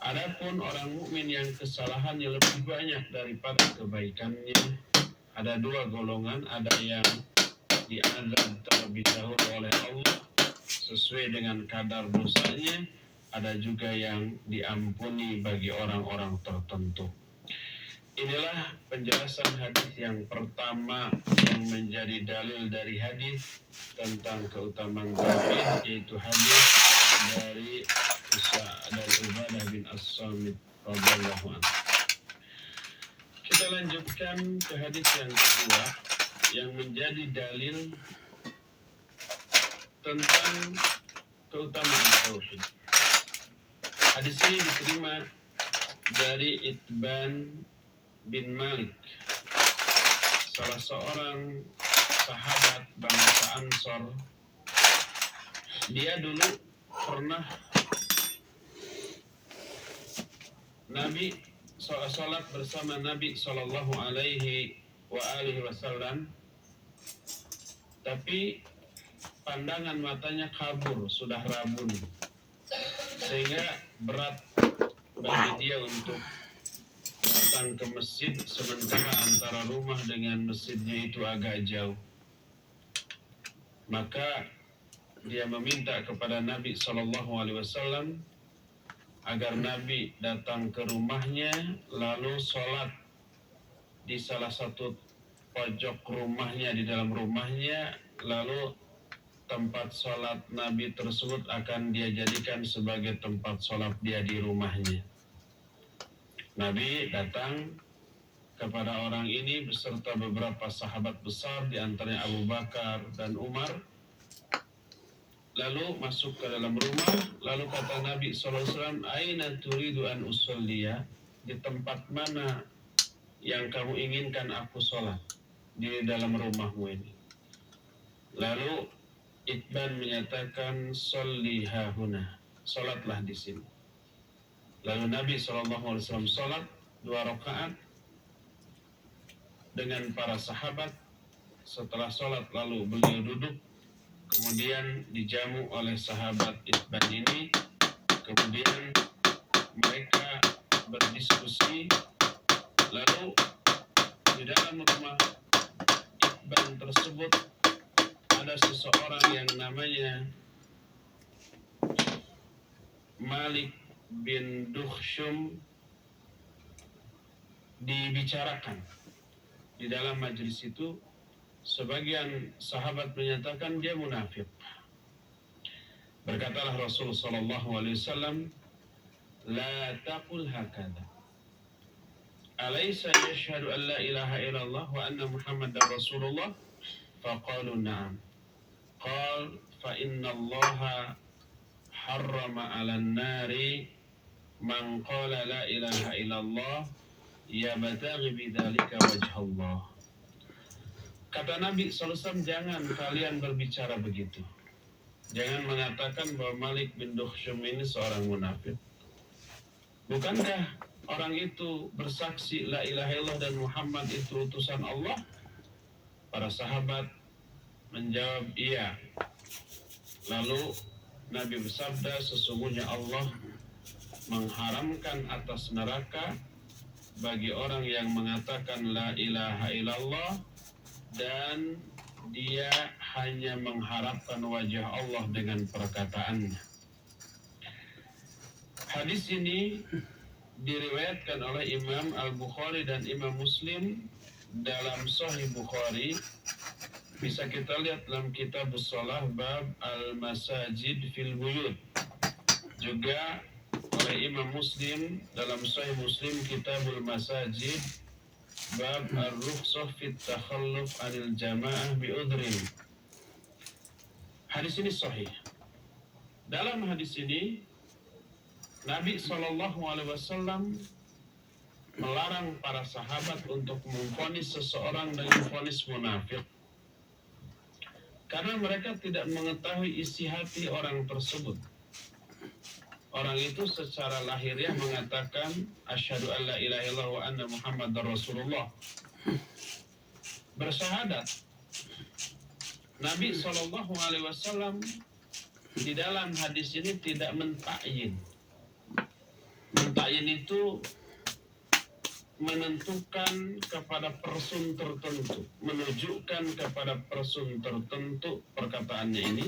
Adapun orang mukmin yang kesalahannya lebih banyak daripada kebaikannya, ada dua golongan, ada yang diazab terlebih dahulu oleh Allah sesuai dengan kadar dosanya, ada juga yang diampuni bagi orang-orang tertentu. Inilah penjelasan hadis yang pertama yang menjadi dalil dari hadis tentang keutamaan tauhid, yaitu hadis dari Ubadah bin As-Samit radhiyallahu anhu. Kita lanjutkan ke hadis yang kedua yang menjadi dalil tentang keutamaan tauhid. Hadis ini diterima dari Itban bin Malik, salah seorang sahabat bangsa Ansor. Dia dulu pernah Nabi sholat bersama Nabi Shallallahu Alaihi Wasallam, tapi pandangan matanya kabur, sudah rabun, sehingga berat bagi dia untuk datang ke masjid, sementara antara rumah dengan masjidnya itu agak jauh. Maka dia meminta kepada Nabi Shallallahu Alaihi Wasallam agar Nabi datang ke rumahnya lalu sholat di salah satu pojok rumahnya, di dalam rumahnya, lalu tempat sholat Nabi tersebut akan dia jadikan sebagai tempat sholat dia di rumahnya. Nabi datang kepada orang ini beserta beberapa sahabat besar, di antaranya Abu Bakar dan Umar. Lalu masuk ke dalam rumah, lalu kata Nabi SAW, "Aina turidu an usolliya?" Di tempat mana yang kamu inginkan aku sholat di dalam rumahmu ini? Lalu Itban menyatakan, "Sholli hahuna," sholatlah di sini. Lalu Nabi SAW sholat 2 rakaat dengan para sahabat. Setelah sholat lalu beliau duduk, kemudian dijamu oleh sahabat Itban ini. Kemudian mereka berdiskusi. Lalu di dalam rumah Itban tersebut ada seseorang yang namanya Malik bin Dukhshum dibicarakan. Di dalam majelis itu sebagian sahabat menyatakan dia munafik. Berkatalah Rasul sallallahu alaihi wasallam, "La taqul hakadha. Alaysa yashhadu an la ilaha illallah wa anna Muhammadar Rasulullah?" Faqalu na'am. Qal fa inna Allah harrama 'alan nari man qala la ilaha illallah yabtaghi bidzalika wajha Allah. Kata Nabi SAW, jangan kalian berbicara begitu. Jangan mengatakan bahwa Malik bin Dukhshum ini seorang munafik. Bukankah orang itu bersaksi la ilaha illallah dan Muhammad itu utusan Allah? Para sahabat menjawab iya. Lalu Nabi bersabda, sesungguhnya Allah mengharamkan atas neraka bagi orang yang mengatakan la ilaha illallah dan dia hanya mengharapkan wajah Allah dengan perkataannya. Hadis ini diriwayatkan oleh Imam Al-Bukhari dan Imam Muslim dalam Sahih Bukhari. Bisa kita lihat dalam kitab Shalah bab Al-Masajid fil Buyut. Juga oleh Imam Muslim dalam Sahih Muslim Kitabul Masajid bab Ar-Rukhsah fit Takhalluf anil Jamaah bi udhrin. Hadis ini sahih. Dalam hadis ini Nabi SAW melarang para sahabat untuk memvonis seseorang dengan vonis munafik, karena mereka tidak mengetahui isi hati orang tersebut. Orang itu secara lahiriah mengatakan asyhadu an la ilaha illallah wa anna Muhammadar Rasulullah, bersyahadat. Nabi SAW di dalam hadis ini tidak mentakyin Ta'yin itu menentukan kepada person tertentu, menunjukkan kepada person tertentu perkataannya ini.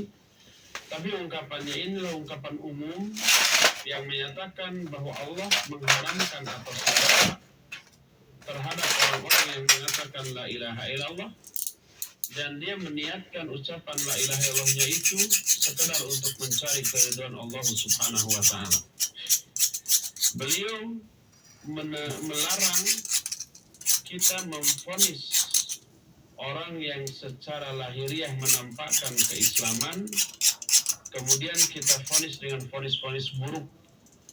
Tapi ungkapannya inilah ungkapan umum yang menyatakan bahwa Allah mengharamkan atas neraka terhadap orang-orang yang mengatakan la ilaha illallah, dan dia meniatkan ucapan la ilaha illallahnya itu sekedar untuk mencari keridhaan Allah Subhanahu wa taala. Beliau melarang kita memvonis orang yang secara lahiriah menampakkan keislaman, kemudian kita vonis dengan vonis-vonis buruk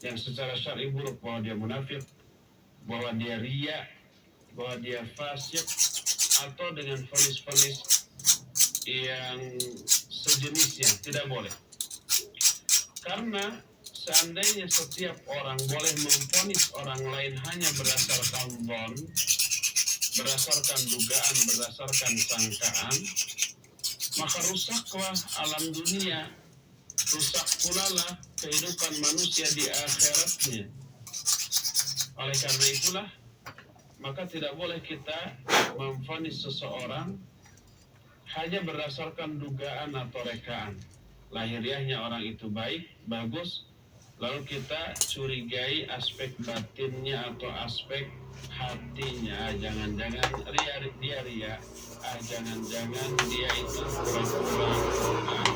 yang secara syar'i buruk, bahwa dia munafik, bahwa dia riya, bahwa dia fasik, atau dengan vonis-vonis yang sejenisnya. Tidak boleh. Karena seandainya setiap orang boleh memvonis orang lain hanya berdasarkan dhon, berdasarkan dugaan, berdasarkan sangkaan, maka rusaklah alam dunia, rusak pula lah kehidupan manusia di akhiratnya. Oleh karena itulah, maka tidak boleh kita memvonis seseorang hanya berdasarkan dugaan atau rekaan. Lahiriahnya orang itu baik, bagus, lalu kita curigai aspek batinnya atau aspek hatinya. Jangan-jangan dia ria, jangan-jangan dia itu pura-pura,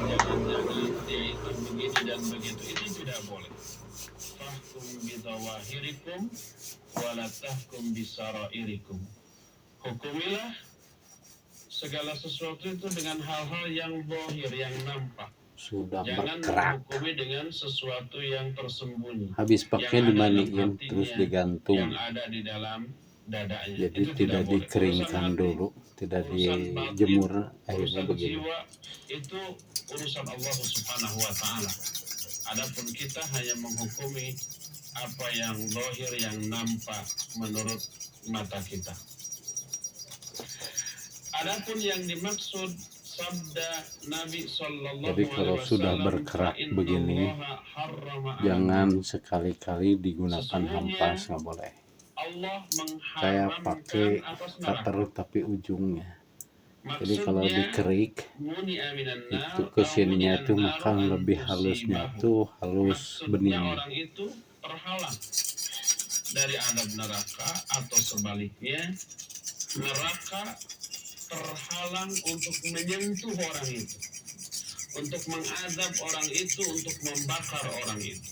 jangan-jangan dia itu begini dan begitu. Itu tidak boleh. Fahkum bidawahirikum walatahkum bisarairikum. Hukumilah segala sesuatu itu dengan hal-hal yang zahir, yang nampak. Sudah Jangan berkerak. menghukumi dengan sesuatu yang tersembunyi. Habis pakai dimandiin terus digantung. Yang ada di dalam dadanya. Jadi itu tidak dikeringkan dulu, tidak dijemur, akhirnya begini. Jiwa itu urusan Allah Subhanahu wa taala. Adapun kita hanya menghukumi apa yang zahir, yang nampak menurut mata kita. Adapun yang dimaksud sabda Nabi Sallallahu Jadi kalau sudah berkerak begini, jangan sekali-kali digunakan hampas, nggak boleh. Saya pakai cutter tapi ujungnya. Jadi kalau dikerik itu kesininya itu maka lebih halusnya itu halus bening. Orang itu terhalang dari adab neraka, atau sebaliknya neraka terhalang untuk menyentuh orang itu, untuk mengadab orang itu, untuk membakar orang itu.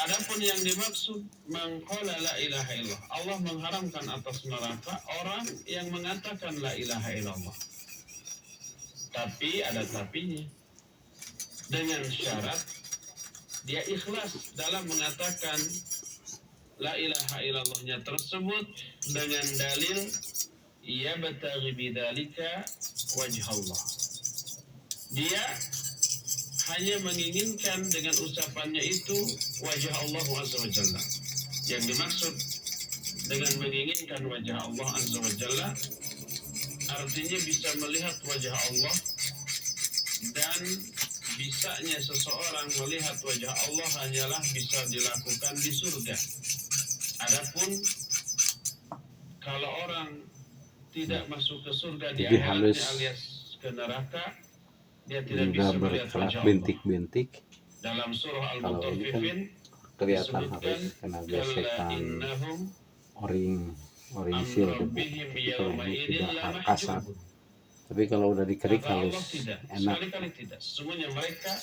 Adapun yang dimaksud mengqala la ilaha illallah, Allah mengharamkan atas neraka orang yang mengatakan la ilaha illallah. Tapi ada tapinya, dengan syarat dia ikhlas dalam mengatakan la ilaha illallahnya tersebut dengan dalil ya bataghi bidzalika wajh Allah. Dia hanya menginginkan dengan ucapannya itu wajah Allah Azza wa Jalla. Yang dimaksud dengan menginginkan wajah Allah Azza wa Jalla artinya bisa melihat wajah Allah, dan bisanya seseorang melihat wajah Allah hanyalah bisa dilakukan di surga. Adapun kalau orang tidak masuk ke surga di akhiratnya alias ke neraka, dia tidak bisa melihat wajah Allah. Bintik-bintik. Dalam surah Kalau ini kan kelihatan harus kena gesekan oring sil gitu. Kalau ini tidak kasar. Tapi kalau udah dikerik halus enak. Sekali-kali tidak. Semuanya mereka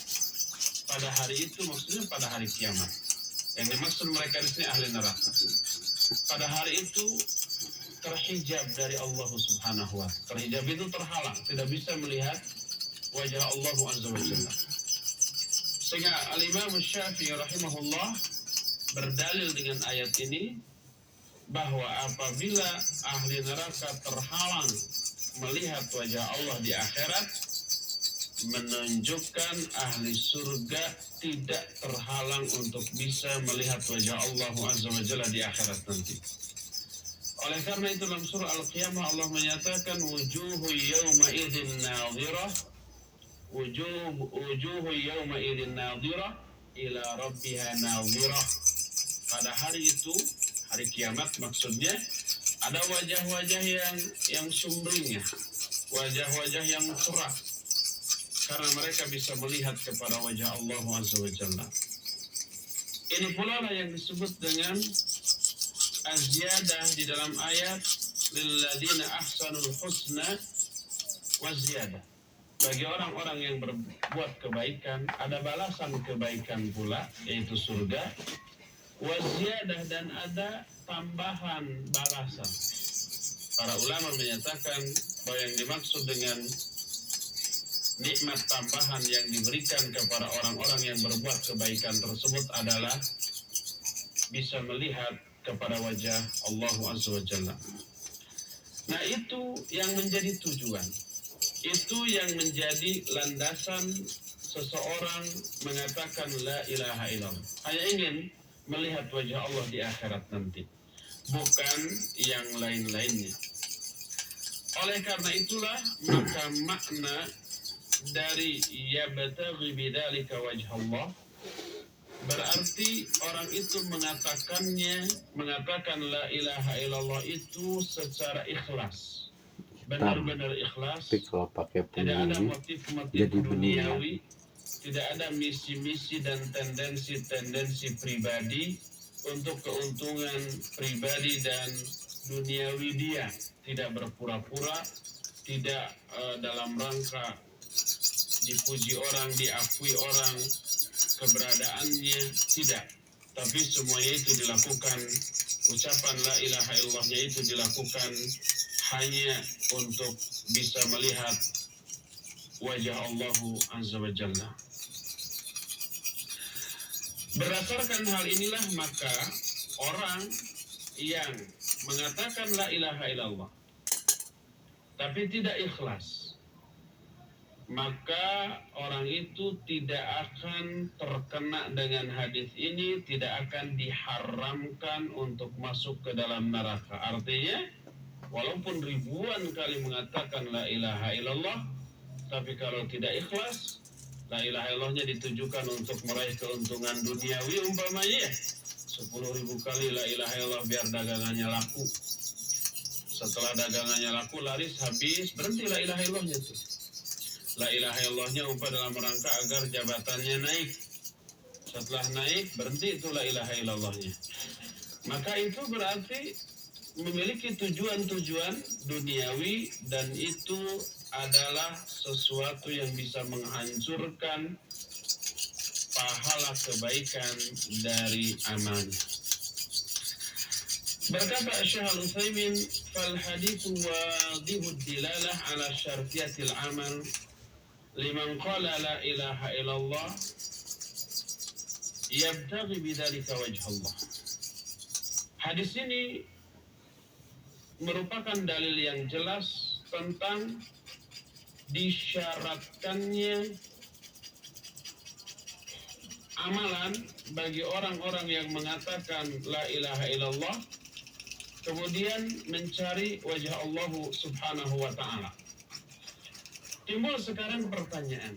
pada hari itu, maksudnya pada hari kiamat. Yang dimaksud mereka di sini ahli neraka. Pada hari itu terhijab dari Allah Subhanahu wa taala. Terhijab itu terhalang, tidak bisa melihat wajah Allah Azza wa Jalla. Sehingga Al-Imam Syafi'i rahimahullah berdalil dengan ayat ini bahwa apabila ahli neraka terhalang melihat wajah Allah di akhirat, menunjukkan ahli surga tidak terhalang untuk bisa melihat wajah Allah Azza wa Jalla di akhirat nanti. Oleh karena itu dalam surah Al-Qiyamah Allah menyatakan wujuhu yawma idzin nadhirah, wujuhu yawma idzin nadhirah ila rabbiha nadhirah. Pada hari itu, hari kiamat maksudnya, ada wajah-wajah yang sumringah, wajah-wajah yang cerah, karena mereka bisa melihat kepada wajah Allah Azza wa Jalla. Ini pula lah yang disebut dengan az-ziyadah di dalam ayat lilladzina ahsanul husna wa ziyadah. Bagi orang-orang yang berbuat kebaikan ada balasan kebaikan pula, yaitu surga, wa ziyadah, dan ada tambahan balasan. Para ulama menyatakan bahwa yang dimaksud dengan nikmat tambahan yang diberikan kepada orang-orang yang berbuat kebaikan tersebut adalah bisa melihat kepada wajah Allah Azza wa Jalla. Nah, itu yang menjadi tujuan. Itu yang menjadi landasan seseorang mengatakan la ilaha illallah. Hanya ingin melihat wajah Allah di akhirat nanti, bukan yang lain-lainnya. Oleh karena itulah, maka makna dari yabtaghi bidzalika wajh Allah berarti orang itu mengatakan la ilaha illallah itu secara ikhlas, benar-benar ikhlas. Tapi kalau pakai tidak ada penyanyi motif-motif jadi duniawi, tidak ada misi-misi dan tendensi-tendensi pribadi untuk keuntungan pribadi dan duniawi dia. Tidak berpura-pura, tidak dalam rangka dipuji orang, diakui orang, keberadaannya, tidak. Tapi semuanya itu dilakukan, ucapan la ilaha illallahnya itu dilakukan hanya untuk bisa melihat wajah Allah Azza wa Jalla. Berdasarkan hal inilah maka orang yang mengatakan la ilaha illallah tapi tidak ikhlas, maka orang itu tidak akan terkena dengan hadis ini, tidak akan diharamkan untuk masuk ke dalam neraka. Artinya, walaupun ribuan kali mengatakan la ilaha illallah, tapi kalau tidak ikhlas, la ilaha illallahnya ditujukan untuk meraih keuntungan duniawi umpamanya, 10.000 kali la ilaha illallah biar dagangannya laku. Setelah dagangannya laku, laris, habis, berhenti la ilaha illallahnya tuh. La ilaha illallahnya umpah dalam rangka agar jabatannya naik. Setelah naik, berhenti itu la ilaha illallahnya. Maka itu berarti memiliki tujuan-tujuan duniawi, dan itu adalah sesuatu yang bisa menghancurkan pahala kebaikan dari amalnya. Berkata Syekh Al-Utsaimin, fal haditsu wadihud dilalah ala syartiyatil amal liman qala la ilaha illallah yabtaghi bidzalika wajh Allah. Hadis ini merupakan dalil yang jelas tentang disyaratkannya amalan bagi orang-orang yang mengatakan la ilaha illallah kemudian mencari wajah Allah Subhanahu wa ta'ala. Timbul sekarang pertanyaan,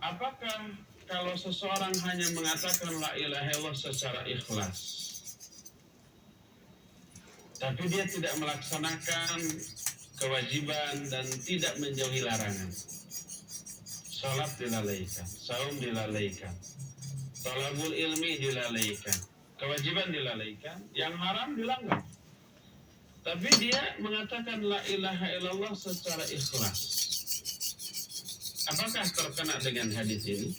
apakah kalau seseorang hanya mengatakan la ilaha illallah secara ikhlas, tapi dia tidak melaksanakan kewajiban dan tidak menjauhi larangan, salat dilalaikan, saum dilalaikan, thalabul ilmi dilalaikan, kewajiban dilalaikan, yang haram dilanggar, tapi dia mengatakan la ilaha illallah secara ikhlas, apakah terkena dengan hadis ini?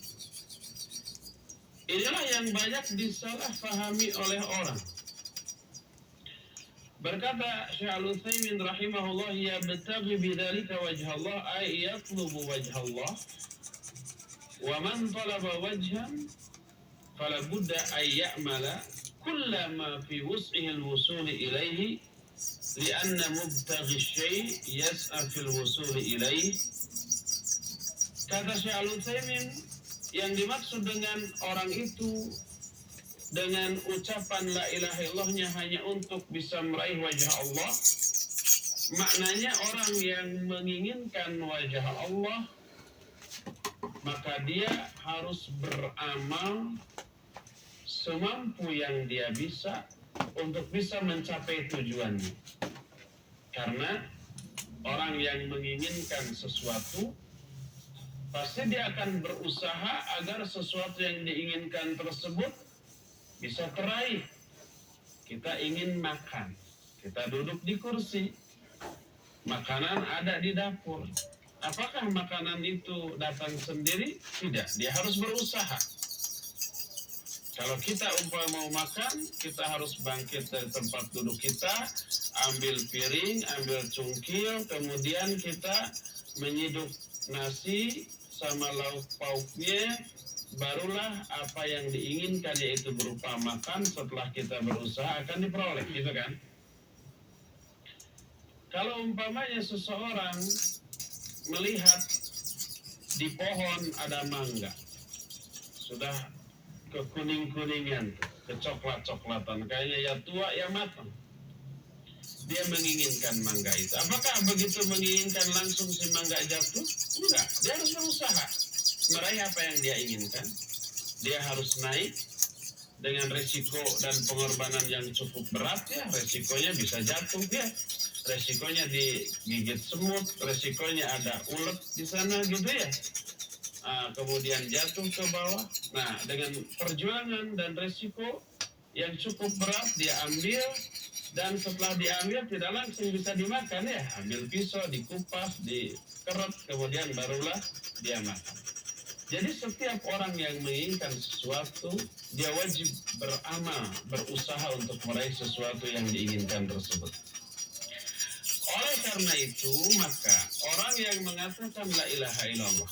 Inilah yang banyak disalahfahami oleh orang. Berkata Syekh Al-Utsaimin rahimahullah, yabtaghi bidzalika wajha Allah ay yatlubu wajha Allah, wa man talaba wajhan fala budda ay ya'mala kulla ma fi wus'ihi al-wusul ilayhi li'anna mubtaghi syai' yas'a fil wusul ilayhi. Kata Syekh Al-Utsaimin, yang dimaksud dengan orang itu dengan ucapan la ilaha illallahnya hanya untuk bisa meraih wajah Allah, maknanya orang yang menginginkan wajah Allah maka dia harus beramal semampu yang dia bisa untuk bisa mencapai tujuannya. Karena orang yang menginginkan sesuatu pasti dia akan berusaha agar sesuatu yang diinginkan tersebut bisa teraih. Kita ingin makan, kita duduk di kursi, makanan ada di dapur. Apakah makanan itu datang sendiri? Tidak, dia harus berusaha. Kalau kita mau makan, kita harus bangkit dari tempat duduk kita, ambil piring, ambil cungkil, kemudian kita menyiduk nasi sama lauk pauknya, barulah apa yang diinginkan yaitu berupa makan setelah kita berusaha akan diperoleh, gitu kan? Kalau umpamanya seseorang melihat di pohon ada mangga, sudah kekuning-kuningan, kecoklat-coklatan, kayaknya ya tua ya matang. Dia menginginkan mangga itu. Apakah begitu menginginkan langsung si mangga jatuh? Enggak, dia harus berusaha meraih apa yang dia inginkan. Dia harus naik dengan resiko dan pengorbanan yang cukup berat ya. Resikonya bisa jatuh ya. Resikonya digigit semut, resikonya ada ulet di sana gitu ya. Kemudian jatuh ke bawah. Nah, dengan perjuangan dan resiko yang cukup berat dia ambil, dan setelah diambil tidak langsung bisa dimakan ya. Ambil pisau, dikupas, dikeret, kemudian barulah dia makan. Jadi setiap orang yang menginginkan sesuatu, dia wajib beramal, berusaha untuk meraih sesuatu yang diinginkan tersebut. Oleh karena itu, maka orang yang mengatakan la ilaha illallah,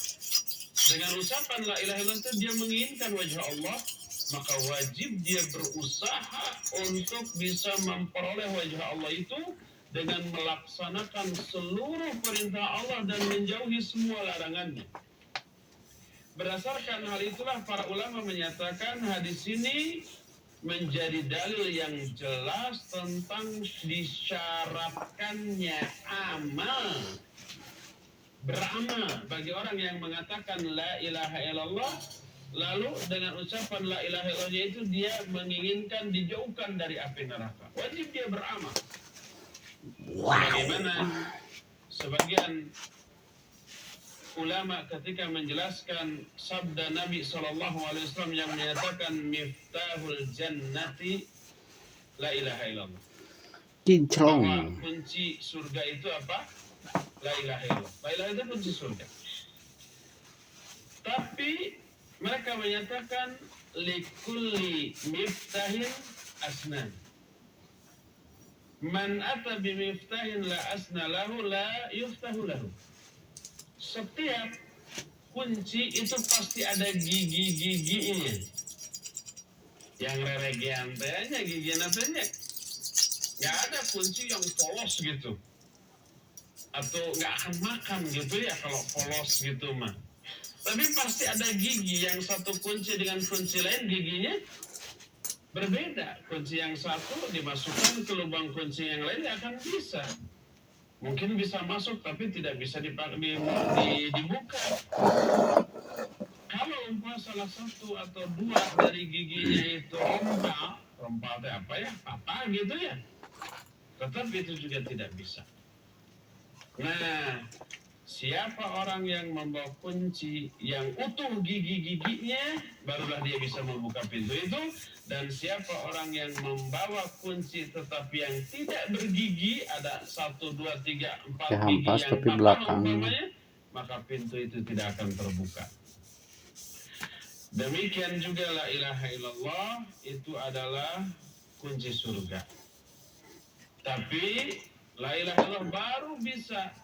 dengan ucapan la ilaha illallah itu dia menginginkan wajah Allah, maka wajib dia berusaha untuk bisa memperoleh wajah Allah itu dengan melaksanakan seluruh perintah Allah dan menjauhi semua larangannya. Berdasarkan hal itulah para ulama menyatakan hadis ini menjadi dalil yang jelas tentang disyaratkannya beramal bagi orang yang mengatakan la ilaha illallah, lalu dengan ucapan la ilaha illallah itu dia menginginkan dijauhkan dari api neraka. Wajib dia beramal. Bagaimana sebagian ulama ketika menjelaskan sabda Nabi SAW yang menyatakan miftahul jannati la ilaha illallah. Bahwa kunci surga itu apa? La ilaha illallah. La ilaha itu kunci surga. Tapi mereka menyatakan likulli miftahin asnan. Man ata bimiftahin la asna lahu la yuftahu lahu. Setiap kunci itu pasti ada gigi-giginya. Yang reregian tehnya, gigi natanya. Nggak ada kunci yang polos gitu. Atau nggak akan makan gitu ya kalau polos gitu mah. Tapi pasti ada gigi, yang satu kunci dengan kunci lain giginya berbeda. Kunci yang satu dimasukkan ke lubang kunci yang lain nggak akan bisa. Mungkin bisa masuk tapi tidak bisa dibuka. Kalau umpama salah satu atau dua dari giginya itu rompal itu apa ya, patah gitu ya, tetap itu juga tidak bisa. Nah, siapa orang yang membawa kunci yang utuh gigi-giginya, barulah dia bisa membuka pintu itu. Dan siapa orang yang membawa kunci tetapi yang tidak bergigi, ada 1, 2, 3, 4 gigi yang patah umpamanya, maka pintu itu tidak akan terbuka. Demikian juga la ilaha illallah itu adalah kunci surga. Tapi la ilaha illallah baru bisa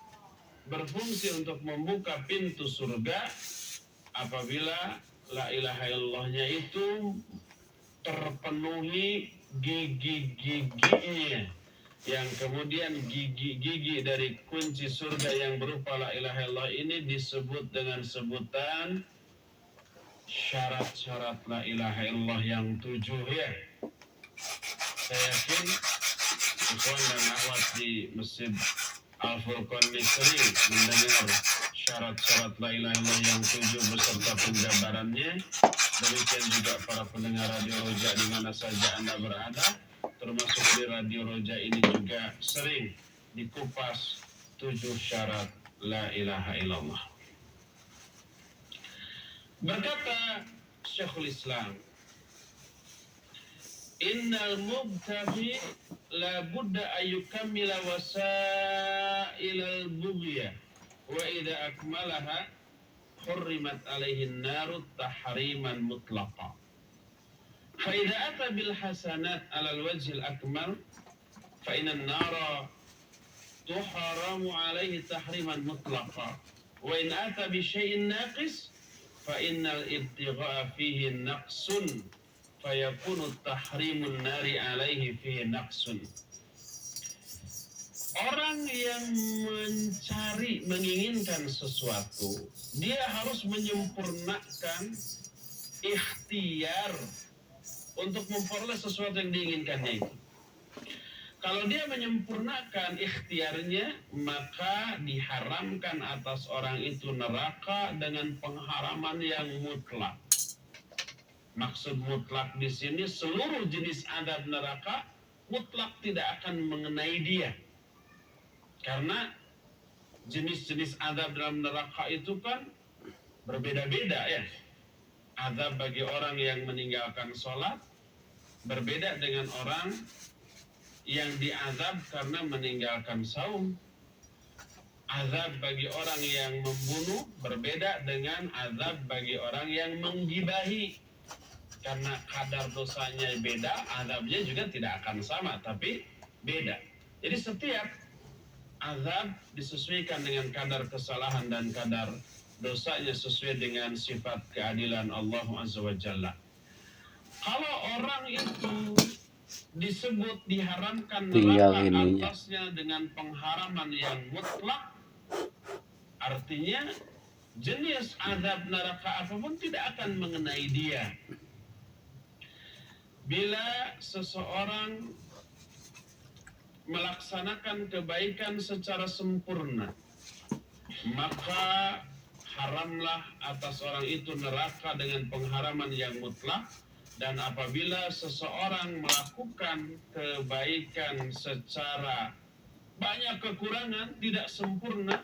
berfungsi untuk membuka pintu surga apabila la ilaha illallahnya itu terpenuhi gigi-giginya, yang kemudian gigi-gigi dari kunci surga yang berupa la ilaha illallah ini disebut dengan sebutan syarat-syarat la ilaha illallah yang 7 ya. Saya yakin ikhwan dan akhwat di Masjid Al-Furqan ini sering mendengar syarat-syarat la ilaha illallah yang 7 beserta penjabarannya. Demikian juga para pendengar Radio Roja di mana saja Anda berada, termasuk di Radio Roja ini juga sering dikupas 7 syarat la ilaha illallah. Berkata Syekhul Islam, innal mubtaghi la budda ayyukammila wasailal bughya wa idza akmalaha hurrimat alaihi an-naru tahriman mutlaqa fa idza ata bil hasanat ala al-wajh al-akmal fa inna an-nara tuharamu alaihi tahriman mutlaqa wa in ata bi syai'in naqis fa innal ibtigha'a fihi naqsun fayakunu tahrimun nari alaihi fihi naqsun. Orang yang menginginkan sesuatu, dia harus menyempurnakan ikhtiar untuk memperoleh sesuatu yang diinginkannya itu. Kalau dia menyempurnakan ikhtiarnya, maka diharamkan atas orang itu neraka dengan pengharaman yang mutlak. Maksud mutlak di sini seluruh jenis adab neraka mutlak tidak akan mengenai dia. Karena jenis-jenis adab dalam neraka itu kan berbeda-beda ya. Adab bagi orang yang meninggalkan sholat berbeda dengan orang yang diazab karena meninggalkan saum. Azab bagi orang yang membunuh berbeda dengan azab bagi orang yang menggibahi. Karena kadar dosanya beda, azabnya juga tidak akan sama, tapi beda. Jadi setiap azab disesuaikan dengan kadar kesalahan dan kadar dosanya sesuai dengan sifat keadilan Allah Azza wa Jalla. Kalau orang itu disebut diharamkan neraka atasnya dengan pengharaman yang mutlak, artinya jenis azab neraka apapun tidak akan mengenai dia. Bila seseorang melaksanakan kebaikan secara sempurna, maka haramlah atas orang itu neraka dengan pengharaman yang mutlak. Dan apabila seseorang melakukan kebaikan secara banyak kekurangan, tidak sempurna,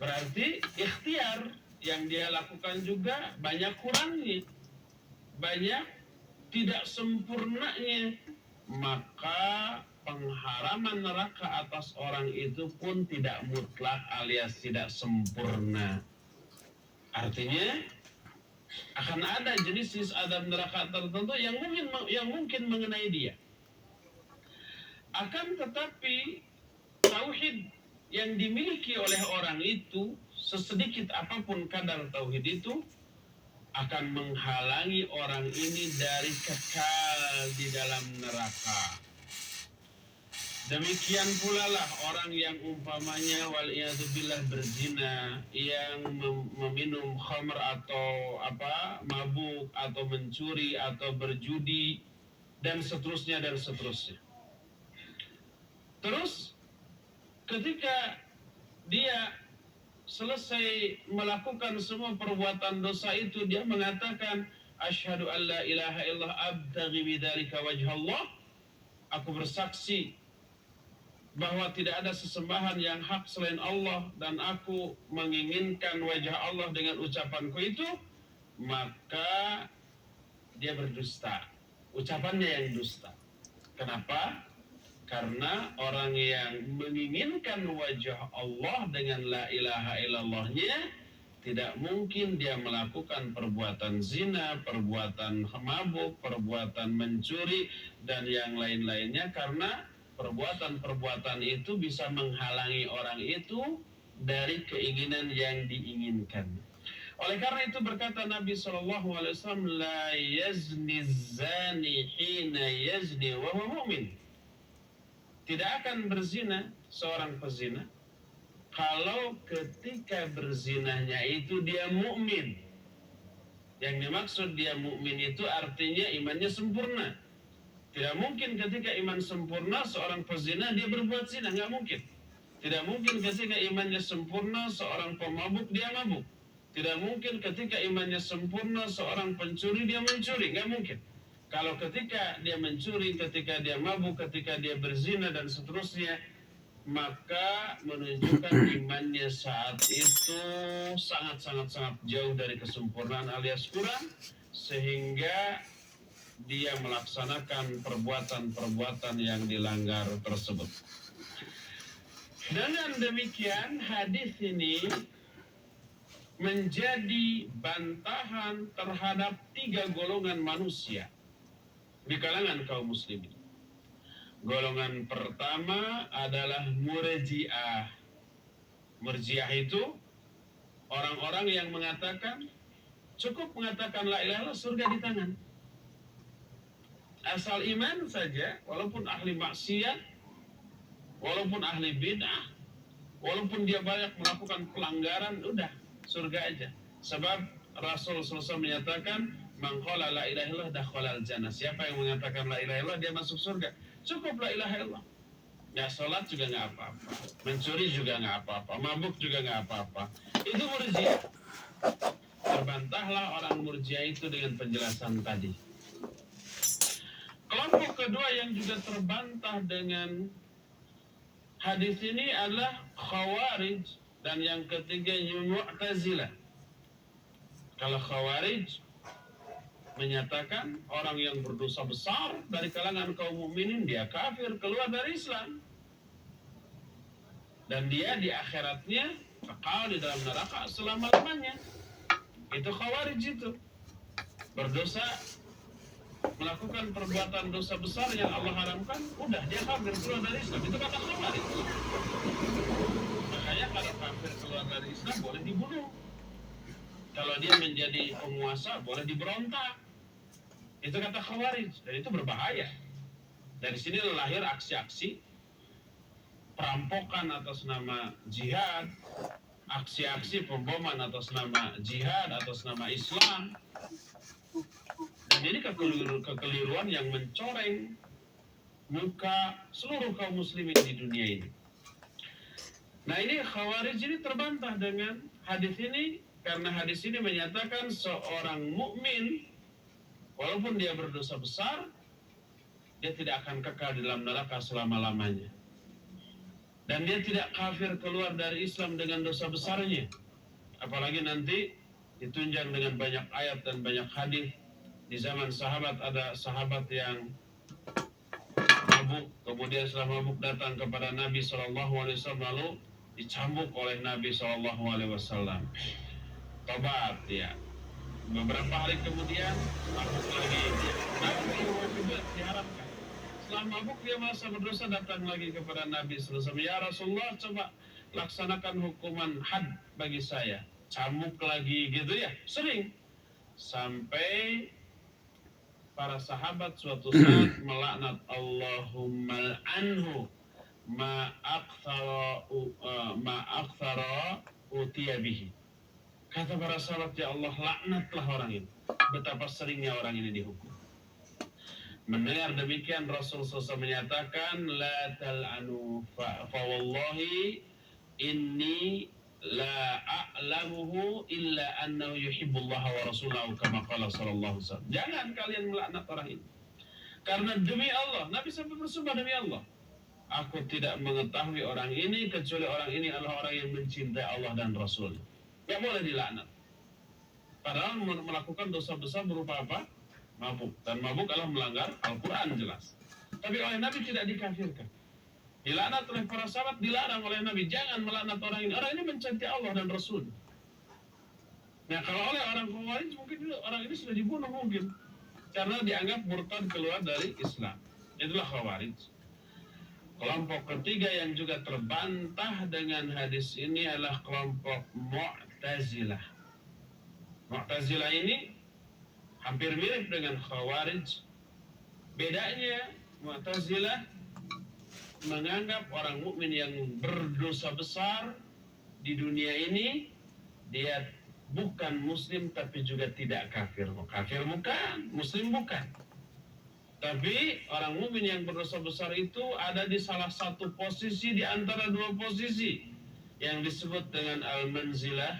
berarti ikhtiar yang dia lakukan juga banyak kurangnya, banyak tidak sempurnanya, maka pengharaman neraka atas orang itu pun tidak mutlak alias tidak sempurna. Artinya akan ada jenis adab neraka tertentu yang mungkin mengenai dia. Akan tetapi tauhid yang dimiliki oleh orang itu, sesedikit apapun kadar tauhid itu, akan menghalangi orang ini dari kekal di dalam neraka. Demikian pula lah orang yang umpamanya wal'iyadzubillah berzina, yang meminum khamr atau mabuk atau mencuri atau berjudi dan seterusnya dan seterusnya. Terus ketika dia selesai melakukan semua perbuatan dosa itu, dia mengatakan asyhadu an la ilaha illallah abtaghi bidzalika wajhallah, aku bersaksi bahwa tidak ada sesembahan yang hak selain Allah dan aku menginginkan wajah Allah dengan ucapanku itu, maka dia berdusta. Ucapannya yang dusta. Kenapa? Karena orang yang menginginkan wajah Allah dengan la ilaha illallahnya, tidak mungkin dia melakukan perbuatan zina, perbuatan mabuk, perbuatan mencuri, dan yang lain-lainnya, karena perbuatan-perbuatan itu bisa menghalangi orang itu dari keinginan yang diinginkan. Oleh karena itu berkata Nabi SAW, la yazni zani hina yazni wa huwa mu'min. Tidak akan berzina seorang pezina kalau ketika berzinahnya itu dia mukmin. Yang dimaksud dia mukmin itu artinya imannya sempurna. Tidak mungkin ketika iman sempurna seorang pezina dia berbuat zina, nggak mungkin. Tidak mungkin ketika imannya sempurna seorang pemabuk dia mabuk. Tidak mungkin ketika imannya sempurna seorang pencuri dia mencuri. Nggak mungkin. Kalau ketika dia mencuri, ketika dia mabuk, ketika dia berzina dan seterusnya, maka menunjukkan imannya saat itu sangat jauh dari kesempurnaan alias kurang, sehingga dia melaksanakan perbuatan-perbuatan yang dilanggar tersebut. Dengan demikian, hadis ini menjadi bantahan terhadap 3 golongan manusia di kalangan kaum muslimin. Golongan pertama adalah murji'ah. Murji'ah itu orang-orang yang mengatakan cukup mengatakan la ilaha illallah, surga di tangan. Asal iman saja, walaupun ahli maksiat, walaupun ahli bid'ah, walaupun dia banyak melakukan pelanggaran, udah surga aja. Sebab Rasul SAW menyatakan, man qala la ilaha illallah dakhala al-jannah. Siapa yang mengatakan la ilaha illallah dia masuk surga. Cukup la ilaha illallah. Ya, sholat juga nggak apa-apa, mencuri juga nggak apa-apa, mabuk juga nggak apa-apa. Itu murji'ah. Terbantahlah orang murji'ah itu dengan penjelasan tadi. Kelompok kedua yang juga terbantah dengan hadis ini adalah Khawarij, dan yang ketiga Mu'tazilah. Kalau Khawarij menyatakan orang yang berdosa besar dari kalangan kaum mukminin dia kafir, keluar dari Islam, dan dia di akhiratnya kekal di dalam neraka selama-lamanya. Itu Khawarij, itu berdosa, melakukan perbuatan dosa besar yang Allah haramkan, udah dia kafir, keluar dari Islam. Itu kata Khawarij. Makanya kalau kafir keluar dari Islam boleh dibunuh. Kalau dia menjadi penguasa boleh diberontak. Itu kata Khawarij, dan itu berbahaya. Dari sini lahir aksi-aksi perampokan atas nama jihad, aksi-aksi pemboman atas nama jihad, atas nama Islam. Dan ini kekeliruan yang mencoreng muka seluruh kaum muslimin di dunia ini. Nah, ini Khawarij ini terbantah dengan hadis ini, karena hadis ini menyatakan seorang mukmin walaupun dia berdosa besar, dia tidak akan kekal di dalam neraka selama-lamanya. Dan dia tidak kafir keluar dari Islam dengan dosa besarnya. Apalagi nanti ditunjang dengan banyak ayat dan banyak hadis. Di zaman sahabat ada sahabat yang mabuk, kemudian setelah mabuk datang kepada Nabi SAW, lalu dicambuk oleh Nabi SAW. Tobat ya. Beberapa hari kemudian mabuk lagi, Nabi juga diharapkan. Setelah mabuk dia merasa berdosa, datang lagi kepada Nabi SAW. Ya Rasulullah, coba laksanakan hukuman had bagi saya. Cambuk lagi gitu ya, sering. Sampai para sahabat suatu saat melaknat, Allahumma anhu ma akthara utiya bihi. Kata para sahabat, ya Allah, laknatlah orang ini. Betapa seringnya orang ini dihukum. Mendengar demikian, Rasul SAW menyatakan, la tal'anu fa wallahi inni la a'lamuhu illa annahu yuhibbullaha wa rasulahu kama qala sallallahu alaihi wasallam. Jangan kalian melaknat orang ini. Karena demi Allah, Nabi sampai bersumpah demi Allah, aku tidak mengetahui orang ini kecuali orang ini adalah orang yang mencintai Allah dan Rasul. Tidak boleh dilaknat. Padahal melakukan dosa besar berupa apa? Mabuk. Dan mabuk adalah melanggar Al-Quran jelas. Tapi oleh Nabi tidak dikafirkan. Dilaknat oleh para sahabat, dilarang oleh Nabi. Jangan melaknat orang ini. Orang ini mencintai Allah dan Rasul. Nah, kalau oleh orang Khawarij mungkin orang ini sudah dibunuh mungkin. Karena dianggap murtad keluar dari Islam. Itulah Khawarij. Kelompok ketiga yang juga terbantah dengan hadis ini adalah kelompok Mu'tazilah. Mu'tazilah ini hampir mirip dengan Khawarij. Bedanya, Mu'tazilah menganggap orang mukmin yang berdosa besar di dunia ini, dia bukan muslim tapi juga tidak kafir. Kafir bukan, muslim bukan. Tapi orang mukmin yang berdosa besar itu ada di salah satu posisi di antara dua posisi yang disebut dengan al-manzilah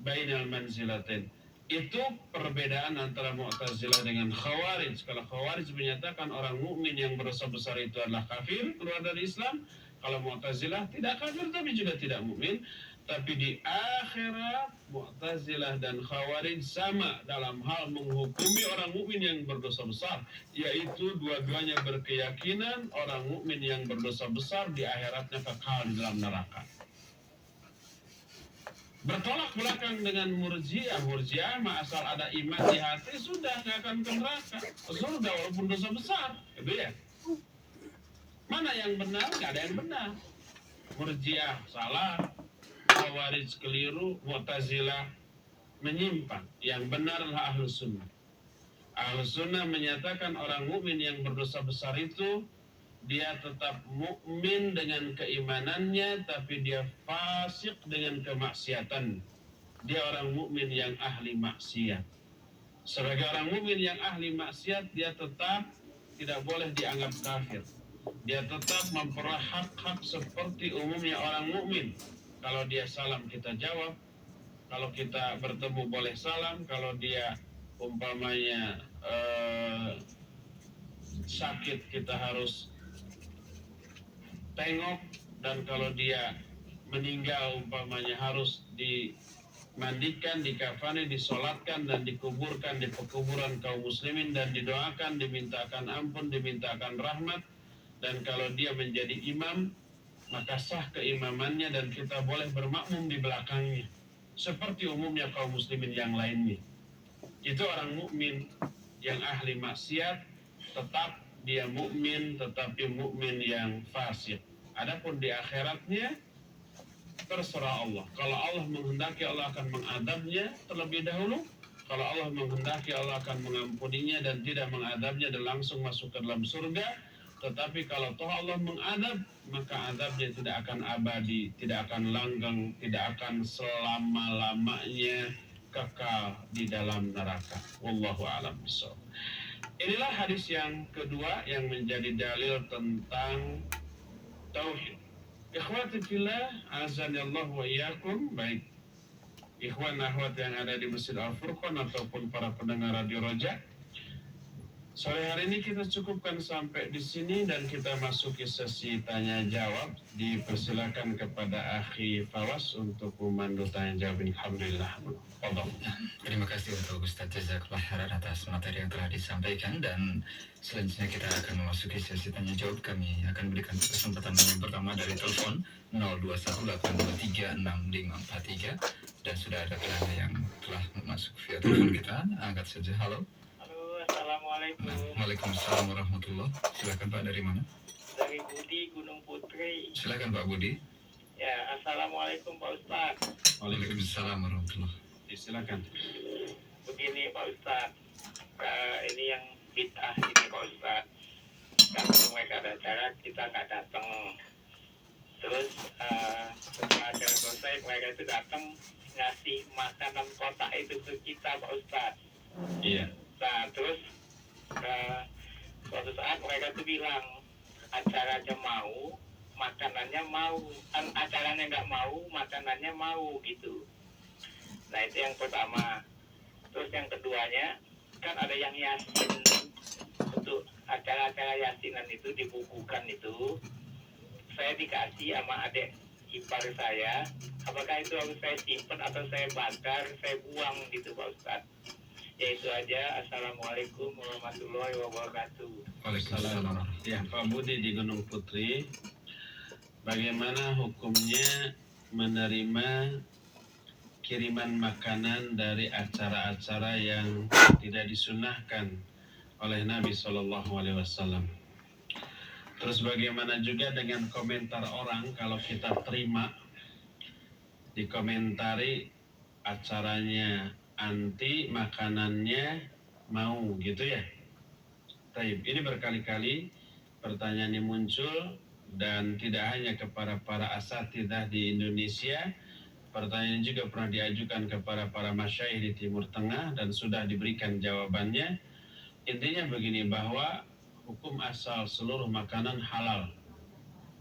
bainal manzilatain. Itu perbedaan antara Mu'tazilah dengan Khawarij. Kalau Khawarij menyatakan orang mukmin yang berdosa besar itu adalah kafir, keluar dari Islam. Kalau Mu'tazilah tidak kafir tapi juga tidak mukmin. Tapi di akhirat Mu'tazilah dan Khawarij sama dalam hal menghukumi orang mukmin yang berdosa besar, yaitu dua-duanya berkeyakinan orang mukmin yang berdosa besar di akhiratnya kekal di dalam neraka. Bertolak belakang dengan Murji'ah. Murji'ah asal ada iman di hati sudah nggak akan ke neraka, surga walaupun dosa besar, gitu ya. Mana yang benar? Nggak ada yang benar. Murji'ah salah, Khawarij keliru, Mu'tazilah menyimpang. Yang benar adalah Ahlus Sunnah. Ahlus Sunnah menyatakan orang mukmin yang berdosa besar itu dia tetap mukmin dengan keimanannya, tapi dia fasik dengan kemaksiatan. Dia orang mukmin yang ahli maksiat. Sebagai orang mukmin yang ahli maksiat, dia tetap tidak boleh dianggap kafir. Dia tetap memperoleh hak-hak seperti umumnya orang mukmin. Kalau dia salam kita jawab, kalau kita bertemu boleh salam, kalau dia umpamanya sakit kita harus tengok, dan kalau dia meninggal umpamanya harus dimandikan, dikafani, disolatkan dan dikuburkan di pekuburan kaum muslimin dan didoakan, dimintakan ampun, dimintakan rahmat. Dan kalau dia menjadi imam, maka sah keimamannya dan kita boleh bermakmum di belakangnya seperti umumnya kaum muslimin yang lainnya. Itu orang mukmin yang ahli maksiat, tetap dia mukmin tetapi mukmin yang fasik. Adapun di akhiratnya terserah Allah. Kalau Allah menghendaki, Allah akan mengadabnya terlebih dahulu. Kalau Allah menghendaki, Allah akan mengampuninya dan tidak mengadabnya dan langsung masuk ke dalam surga. Tetapi kalau toh Allah mengadab, maka adabnya tidak akan abadi, tidak akan langgeng, tidak akan selama-lamanya kekal di dalam neraka. Wallahu a'lam bishawab. Inilah hadis yang kedua yang menjadi dalil tentang tauhid. Ikhwati fillah, azanillahu wa iyyakum. Baik ikhwan akhwat yang ada di Masjid Al-Furqan ataupun para pendengar Radio Roja, sore hari ini kita cukupkan sampai di sini dan kita masuki sesi tanya jawab. Dipersilakan kepada Akhi Fawas untuk memandu tanya jawab. Alhamdulillah. Terima kasih untuk Ustaz Jazakallah khairan atas materi yang telah disampaikan, dan selanjutnya kita akan memasuki sesi tanya jawab. Kami akan berikan kesempatan yang pertama dari telepon 0218236543, dan sudah ada penanya yang telah masuk via telepon kita. Angkat saja. Halo. Assalamualaikum. Waalaikumsalam warahmatullahi. Silakan Pak, dari mana? Dari Budi, Gunung Putri. Silakan Pak Budi. Ya, assalamualaikum Pak Ustaz. Waalaikumsalam warahmatullahi. Silakan. Begini Pak Ustaz, ini yang bid'ah ini Pak Ustaz. Kalau mereka ada acara kita nggak datang. Terus setelah acara selesai mereka itu datang ngasih makanan kotak itu ke kita Pak Ustaz. Iya. Nah terus suatu saat mereka tuh bilang acaranya mau, makanannya mau, acaranya nggak mau, makanannya mau gitu. Nah itu yang pertama. Terus yang keduanya kan ada yang yasin, untuk acara-acara yasinan itu dibukukan itu. Saya dikasih sama adik ipar saya. Apakah itu harus saya simpan atau saya bakar, saya buang gitu Pak Ustadz? Ya itu aja. Assalamualaikum warahmatullahi wabarakatuh. Waalaikumsalam. Ya, Pak Budi di Gunung Putri, bagaimana hukumnya menerima kiriman makanan dari acara-acara yang tidak disunahkan oleh Nabi SAW? Terus bagaimana juga dengan komentar orang kalau kita terima, dikomentari acaranya anti, makanannya mau, gitu ya? Taib. Ini berkali-kali pertanyaan yang muncul, dan tidak hanya kepada para asatidzah di Indonesia, pertanyaan juga pernah diajukan kepada para masyaikh di Timur Tengah dan sudah diberikan jawabannya. Intinya begini, bahwa hukum asal seluruh makanan halal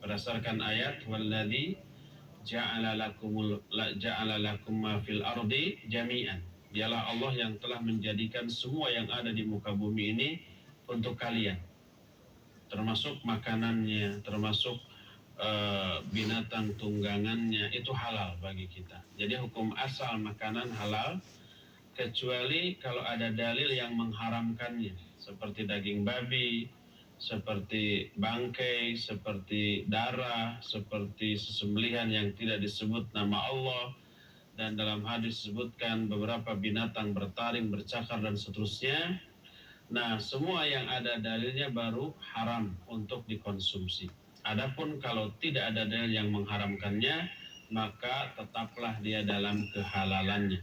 berdasarkan ayat walladzi ja'ala lakum ma fil ardi jami'an. Dialah Allah yang telah menjadikan semua yang ada di muka bumi ini untuk kalian, termasuk makanannya, termasuk binatang tunggangannya, itu halal bagi kita. Jadi hukum asal makanan halal, kecuali kalau ada dalil yang mengharamkannya, seperti daging babi, seperti bangkai, seperti darah, seperti sesembelihan yang tidak disebut nama Allah, dan dalam hadis disebutkan beberapa binatang bertaring, bercakar, dan seterusnya. Nah, semua yang ada dalilnya baru haram untuk dikonsumsi. Adapun kalau tidak ada dalil yang mengharamkannya, maka tetaplah dia dalam kehalalannya.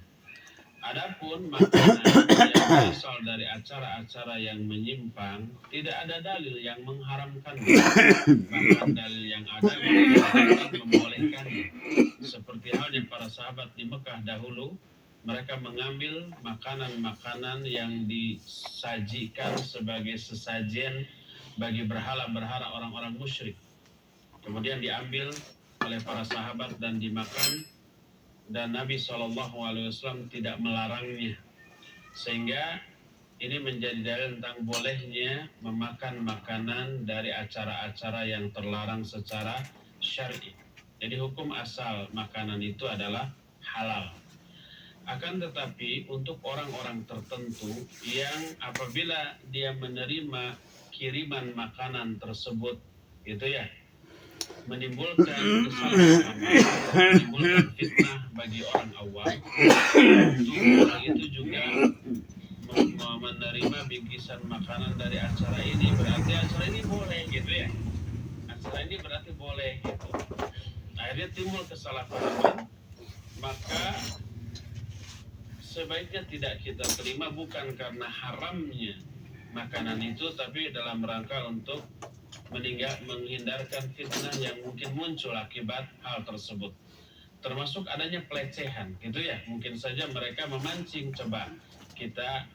Adapun makanan yang berasal dari acara-acara yang menyimpang, tidak ada dalil yang mengharamkannya. Bahkan dalil yang ada membolehkannya. Seperti halnya para sahabat di Mekah dahulu, mereka mengambil makanan-makanan yang disajikan sebagai sesajen bagi berhala-berhala orang-orang musyrik. Kemudian diambil oleh para sahabat dan dimakan, dan Nabi SAW tidak melarangnya, sehingga ini menjadi dalil tentang bolehnya memakan makanan dari acara-acara yang terlarang secara syar'i. Jadi hukum asal makanan itu adalah halal. Akan tetapi untuk orang-orang tertentu yang apabila dia menerima kiriman makanan tersebut, gitu ya, menimbulkan kesalahan, menimbulkan fitnah bagi orang awam, orang itu juga menerima bingkisan makanan dari acara ini, berarti acara ini boleh, gitu ya. Acara ini berarti boleh, gitu. Akhirnya timbul kesalahpahaman, maka sebaiknya tidak kita terima, bukan karena haramnya makanan itu, tapi dalam rangka untuk menghindarkan fitnah yang mungkin muncul akibat hal tersebut, termasuk adanya pelecehan, gitu ya. Mungkin saja mereka memancing, coba kita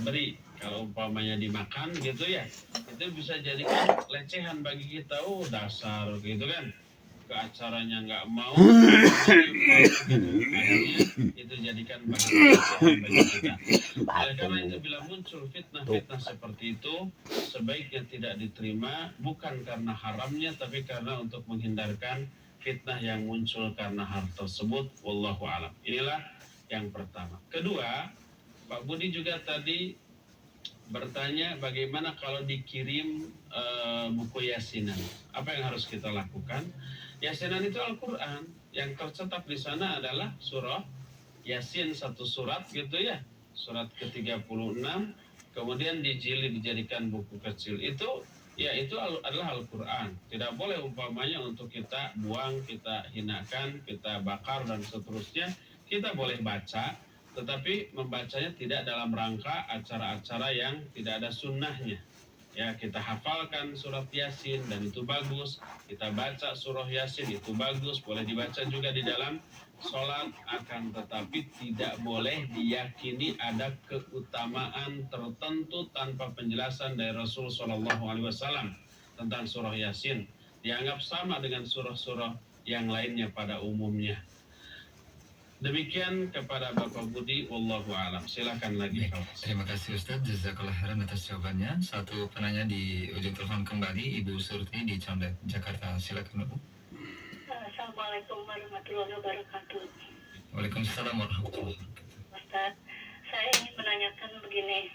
beri, kalau umpamanya dimakan, gitu ya, itu bisa jadi pelecehan bagi kita. Oh, dasar, gitu kan, ke acaranya nggak mau, gitu. Akhirnya itu jadikan bahan pelecehan bagi kita. Oleh karena itu, bila muncul fitnah-fitnah seperti itu, sebaiknya tidak diterima, bukan karena haramnya, tapi karena untuk menghindarkan fitnah yang muncul karena hal tersebut. Wallahu a'lam. Inilah yang pertama. Kedua, Pak Budi juga tadi bertanya bagaimana kalau dikirim buku yasinan, apa yang harus kita lakukan? Yasinan itu Al-Quran, yang tercetak di sana adalah surah Yasin, satu surat, gitu ya, surat ke-36, kemudian dijilid dijadikan buku kecil. Itu ya, itu adalah Al-Quran. Tidak boleh umpamanya untuk kita buang, kita hinakan, kita bakar, dan seterusnya. Kita boleh baca, tetapi membacanya tidak dalam rangka acara-acara yang tidak ada sunnahnya. Ya, kita hafalkan surat Yasin dan itu bagus. Kita baca surah Yasin, itu bagus, boleh dibaca juga di dalam sholat. Akan tetapi tidak boleh diyakini ada keutamaan tertentu tanpa penjelasan dari Rasul SAW tentang surah Yasin. Dianggap sama dengan surah-surah yang lainnya pada umumnya. Demikian kepada Bapak Budi, wallahu a'lam. Silakan lagi. Terima kasih Ustaz, jazakallah khairan atas jawabannya. Satu penanya di ujung telepon kembali, Ibu Surti di Condet, Jakarta. Silakan Bu. Assalamualaikum warahmatullahi wabarakatuh. Waalaikumsalam warahmatullahi wabarakatuh. Ustaz, saya ingin menanyakan begini,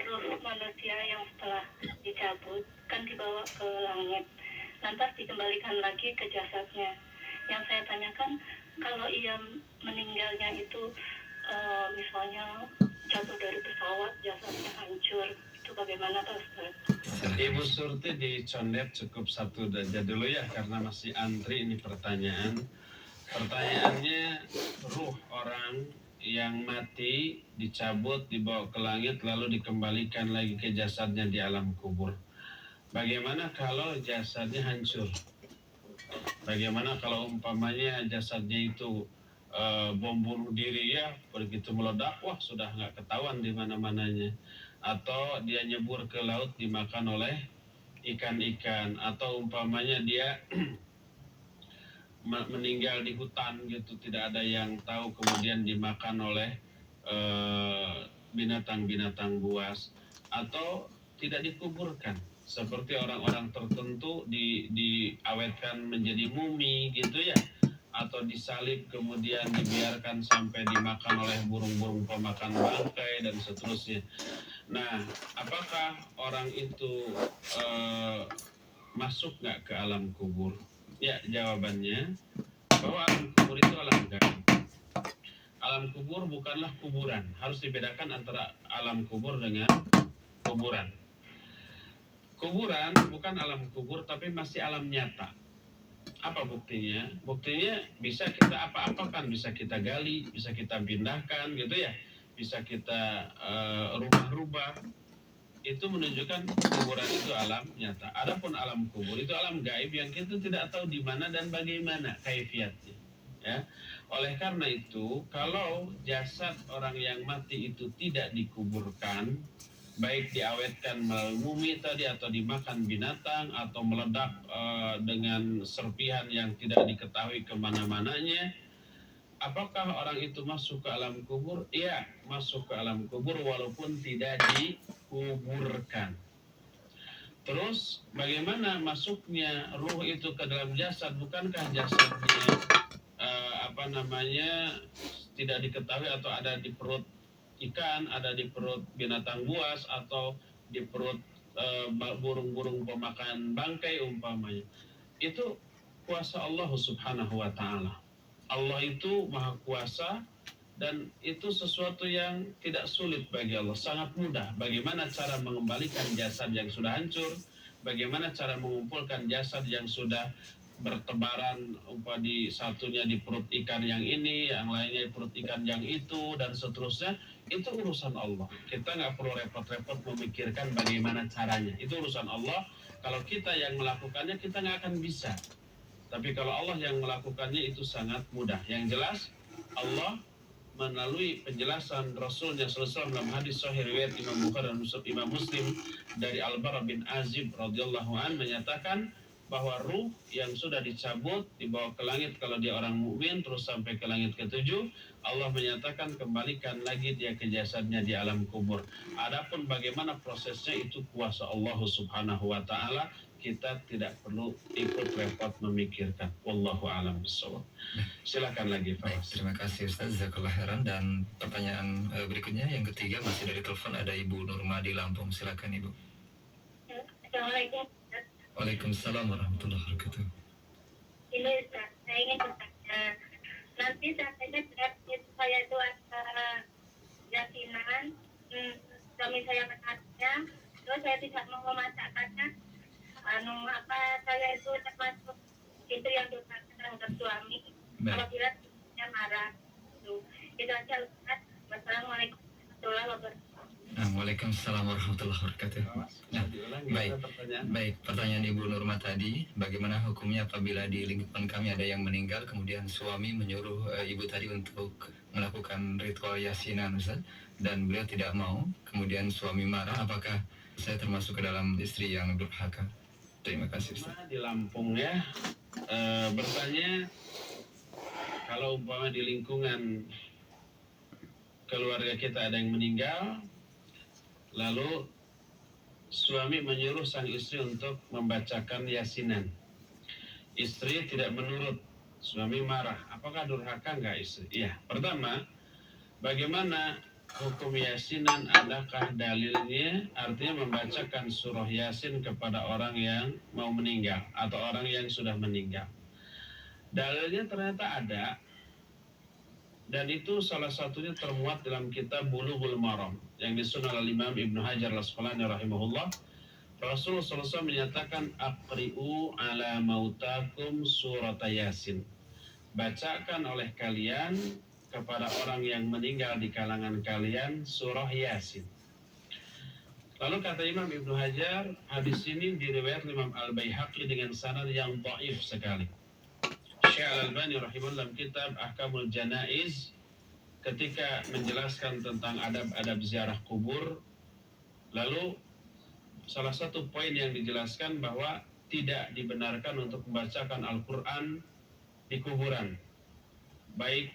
ruh manusia yang setelah dicabut kan dibawa ke langit, lantas dikembalikan lagi ke jasadnya. Yang saya tanyakan, kalau ia meninggalnya itu misalnya jatuh dari pesawat, jasadnya hancur, itu bagaimana Pak Ustaz? Ibu Surti di Condet, cukup satu aja dulu ya, karena masih antri ini pertanyaan. Pertanyaannya, ruh orang yang mati dicabut, dibawa ke langit, lalu dikembalikan lagi ke jasadnya di alam kubur. Bagaimana kalau jasadnya hancur? Bagaimana kalau umpamanya jasadnya itu bom bunuh diri ya, begitu meledak wah sudah nggak ketahuan di mana-mananya, atau dia nyebur ke laut dimakan oleh ikan-ikan, atau umpamanya dia meninggal di hutan gitu, tidak ada yang tahu, kemudian dimakan oleh binatang-binatang buas, atau tidak dikuburkan seperti orang-orang tertentu diawetkan menjadi mumi gitu ya, atau disalib kemudian dibiarkan sampai dimakan oleh burung-burung pemakan bangkai dan seterusnya. Nah, apakah orang itu masuk nggak ke alam kubur? Ya, jawabannya bahwa alam kubur itu alam gaib. Alam kubur bukanlah kuburan. Harus dibedakan antara alam kubur dengan kuburan. Kuburan bukan alam kubur, tapi masih alam nyata. Apa buktinya? Buktinya bisa kita apa-apakan, bisa kita gali, bisa kita pindahkan gitu ya, bisa kita rubah-rubah. Itu menunjukkan kuburan itu alam nyata. Adapun alam kubur itu alam gaib yang kita tidak tahu di mana dan bagaimana kaifiatnya. Ya. Oleh karena itu, kalau jasad orang yang mati itu tidak dikuburkan, baik diawetkan melalui mumi tadi, atau dimakan binatang, atau meledak dengan serpihan yang tidak diketahui kemana-mananya, apakah orang itu masuk ke alam kubur? Iya, masuk ke alam kubur walaupun tidak dikuburkan. Terus bagaimana masuknya ruh itu ke dalam jasad? Bukankah jasadnya tidak diketahui, atau ada di perut ikan, ada di perut binatang buas, atau di perut burung-burung pemakan bangkai umpamanya? Itu kuasa Allah Subhanahu wa Ta'ala. Allah itu maha kuasa, dan itu sesuatu yang tidak sulit bagi Allah, sangat mudah. Bagaimana cara mengembalikan jasad yang sudah hancur, bagaimana cara mengumpulkan jasad yang sudah bertebaran, di satunya di perut ikan yang ini, yang lainnya di perut ikan yang itu, dan seterusnya. Itu urusan Allah. Kita nggak perlu repot-repot memikirkan bagaimana caranya. Itu urusan Allah. Kalau kita yang melakukannya, kita nggak akan bisa. Tapi kalau Allah yang melakukannya, itu sangat mudah. Yang jelas, Allah melalui penjelasan Rasulnya SAW dalam hadis sahih riwayat Imam Bukhari dan Imam Muslim dari Al-Bara bin Azib radhiyallahu anhu menyatakan bahwa ruh yang sudah dicabut dibawa ke langit kalau dia orang mukmin, terus sampai ke langit ketujuh, Allah menyatakan kembalikan lagi dia ke jasadnya di alam kubur. Adapun bagaimana prosesnya, itu kuasa Allah Subhanahu wa Ta'ala. Kita tidak perlu ikut repot memikirkan. Wallahu a'lam bishawab. Silakan lagi Pak. Baik, terima kasih Ustaz, jazakallah khairan. Dan pertanyaan berikutnya yang ketiga masih dari telepon, ada Ibu Nurma di Lampung. Silakan Ibu. Assalamualaikum. Waalaikumsalam warahmatullahi wabarakatuh. Ini Ustaz, saya ingin bertanya, nanti saatnya saya itu ada yasinan, suami saya menariknya, terus saya tidak mau memasakkannya, saya itu termasuk itu yang durhaka terhadap suami. Apabila suaminya marah, itu aja Ustaz. Wassalamualaikum warahmatullahi wabarakatuh. Waalaikumsalam warahmatullahi wabarakatuh. Nah, baik, pertanyaan Ibu Nurma tadi, bagaimana hukumnya apabila di lingkungan kami ada yang meninggal, kemudian suami menyuruh Ibu tadi untuk melakukan ritual yasinan, Ustaz, dan beliau tidak mau, kemudian suami marah, apakah saya termasuk ke dalam istri yang durhaka? Terima kasih, Ustaz. Di Lampung ya, bertanya, kalau umpama di lingkungan keluarga kita ada yang meninggal, lalu suami menyuruh sang istri untuk membacakan yasinan. Istri tidak menurut, suami marah. Apakah durhaka enggak istri? Iya. Pertama, bagaimana hukum yasinan? Adakah dalilnya? Artinya membacakan surah yasin kepada orang yang mau meninggal atau orang yang sudah meninggal. Dalilnya ternyata ada. Dan itu salah satunya termuat dalam kitab Bulughul Maram yang disusun oleh Imam Ibnu Hajar Al-Asqalani rahimahullah. Rasulullah SAW menyatakan, aqri'u ala mautakum surat Yasin. Bacakan oleh kalian kepada orang yang meninggal di kalangan kalian surah Yasin. Lalu kata Imam Ibnu Hajar, hadis ini diriwayatkan Imam Al-Baihaqi dengan sanad yang dhaif sekali. Syekh Al-Albani rahimahullah dalam kitab Ahkamul Janaiz ketika menjelaskan tentang adab-adab ziarah kubur, lalu salah satu poin yang dijelaskan bahwa tidak dibenarkan untuk membacakan Al-Quran di kuburan, baik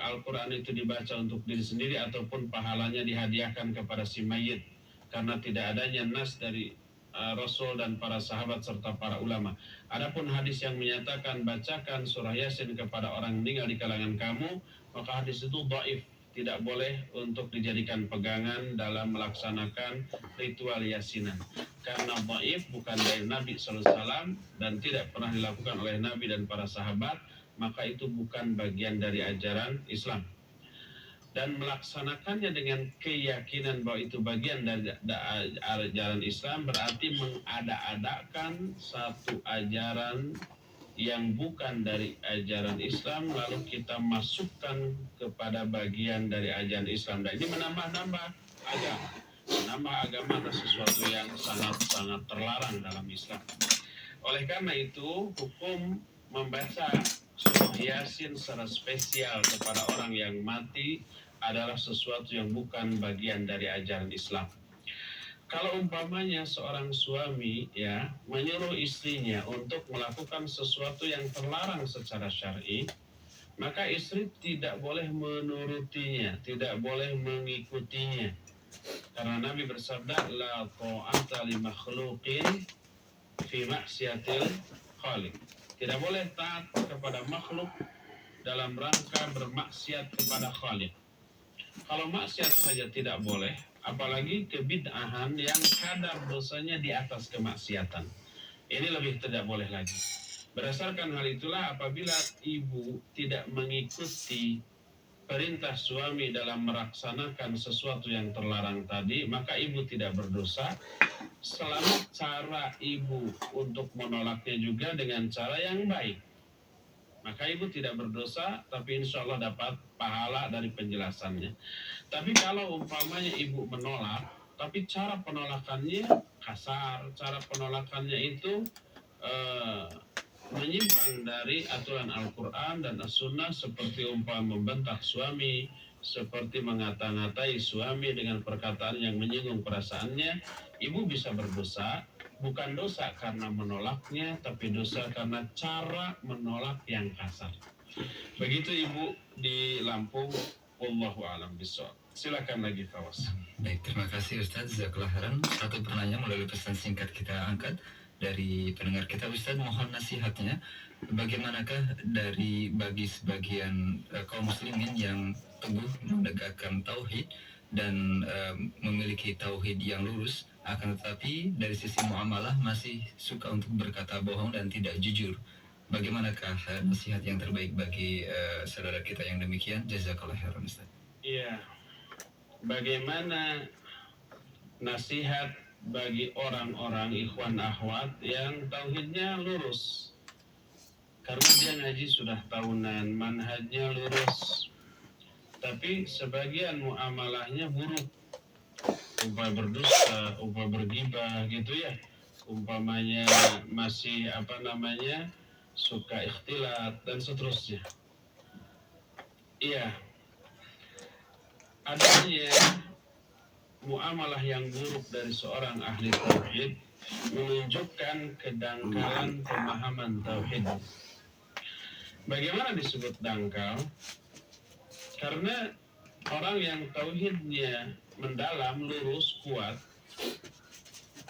Al-Quran itu dibaca untuk diri sendiri ataupun pahalanya dihadiahkan kepada si mayit, karena tidak adanya nas dari Rasul dan para sahabat serta para ulama. Adapun hadis yang menyatakan bacakan surah Yasin kepada orang meninggal di kalangan kamu, maka hadis itu dhaif, tidak boleh untuk dijadikan pegangan dalam melaksanakan ritual yasinan, karena dhaif, bukan dari Nabi SAW dan tidak pernah dilakukan oleh Nabi dan para sahabat, maka itu bukan bagian dari ajaran Islam. Dan melaksanakannya dengan keyakinan bahwa itu bagian dari ajaran Islam berarti mengada-adakan satu ajaran yang bukan dari ajaran Islam lalu kita masukkan kepada bagian dari ajaran Islam. Dan ini menambah-nambah agama. Menambah agama adalah sesuatu yang sangat-sangat terlarang dalam Islam. Oleh karena itu, hukum membaca surah Yasin secara spesial kepada orang yang mati adalah sesuatu yang bukan bagian dari ajaran Islam. Kalau umpamanya seorang suami menyuruh istrinya untuk melakukan sesuatu yang terlarang secara syar'i, maka istri tidak boleh menurutinya, tidak boleh mengikutinya. Karena Nabi bersabda, la ta'ata li makhluqin fi maksiatil khaliq. Tidak boleh taat kepada makhluk dalam rangka bermaksiat kepada Khaliq. Kalau maksiat saja tidak boleh, apalagi kebid'ahan yang kadar dosanya di atas kemaksiatan. Ini lebih tidak boleh lagi. Berdasarkan hal itulah apabila ibu tidak mengikuti perintah suami dalam melaksanakan sesuatu yang terlarang tadi, maka ibu tidak berdosa selama cara ibu untuk menolaknya juga dengan cara yang baik. Maka ibu tidak berdosa, tapi insya Allah dapat pahala dari penjelasannya. Tapi kalau umpamanya ibu menolak, tapi cara penolakannya kasar, cara penolakannya itu menyimpang dari aturan Al-Quran dan As-Sunnah, seperti membentak suami, seperti mengata-ngatai suami dengan perkataan yang menyinggung perasaannya, ibu bisa berdosa. Bukan dosa karena menolaknya, tapi dosa karena cara menolak yang kasar. Begitu ibu di Lampung. Wallahu a'lam bishawab. Silakan lagi Fawas. Baik, terima kasih Ustaz Jazakallah khairan. Satu pertanyaan melalui pesan singkat kita angkat dari pendengar kita. Ustaz, mohon nasihatnya, bagaimanakah bagi sebagian kaum muslimin yang teguh menegakkan tauhid dan memiliki tauhid yang lurus, akan tetapi dari sisi muamalah masih suka untuk berkata bohong dan tidak jujur. Bagaimanakah nasihat yang terbaik bagi saudara kita yang demikian? Jazakallah khairan Ustaz. Iya. Bagaimana nasihat bagi orang-orang ikhwan akhwat yang tauhidnya lurus? Karena dia ngaji sudah tahunan, manhajnya lurus, tapi sebagian muamalahnya buruk, umpama berdusta, umpama bergibah gitu ya, umpamanya masih suka ikhtilat dan seterusnya. Iya, adanya muamalah yang buruk dari seorang ahli tauhid menunjukkan kedangkalan pemahaman tauhid. Bagaimana disebut dangkal? Karena orang yang tauhidnya mendalam, lurus, kuat,